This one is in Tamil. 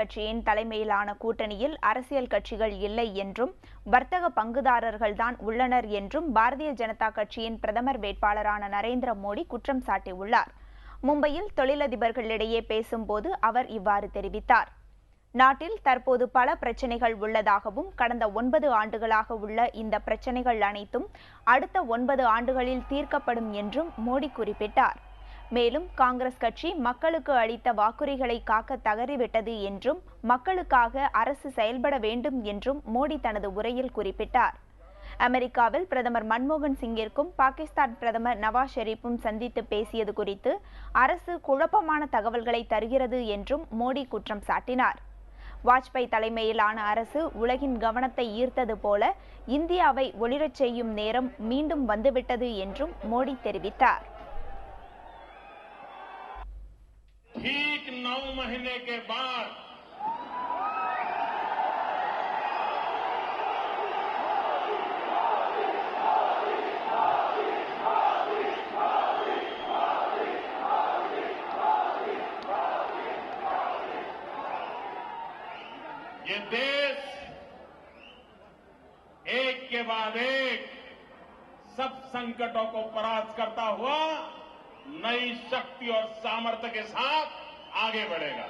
கட்சியின் தலைமையிலான கூட்டணியில் அரசியல் கட்சிகள் இல்லை என்றும் வர்த்தக பங்குதாரர்கள்தான் உள்ளனர் என்றும் பாரதிய ஜனதா கட்சியின் பிரதமர் வேட்பாளரான நரேந்திர மோடி குற்றம் சாட்டியுள்ளார். மும்பையில் தொழிலதிபர்களிடையே பேசும்போது அவர் இவ்வாறு தெரிவித்தார். நாட்டில் தற்போது பல பிரச்சினைகள் உள்ளதாகவும் கடந்த 9 ஆண்டுகளாக உள்ள இந்த பிரச்சினைகள் அனைத்தும் அடுத்த 9 ஆண்டுகளில் தீர்க்கப்படும் என்றும் மோடி குறிப்பிட்டார். மேலும் காங்கிரஸ் கட்சி மக்களுக்கு அளித்த வாக்குறுதிகளை காக்க தவறிவிட்டது என்றும் மக்களுக்காக அரசு செயல்பட வேண்டும் என்றும் மோடி தனது உரையில் குறிப்பிட்டார். அமெரிக்காவில் பிரதமர் மன்மோகன் சிங்கிற்கும் பாகிஸ்தான் பிரதமர் நவாஸ் ஷெரீப்பும் சந்தித்து பேசியது குறித்து அரசு குழப்பமான தகவல்களை தருகிறது என்றும் மோடி குற்றம் சாட்டினார். வாஜ்பாய் தலைமையிலான அரசு உலகின் கவனத்தை ஈர்த்தது போல இந்தியாவை ஒளிரச் செய்யும் நேரம் மீண்டும் வந்துவிட்டது என்றும் மோடி தெரிவித்தார். ठीक 9 महीने के बाद ये देश एक के बाद एक सब संकटों को परास्त करता हुआ नई शक्ति और सामर्थ्य के साथ आगे बढ़ेगा।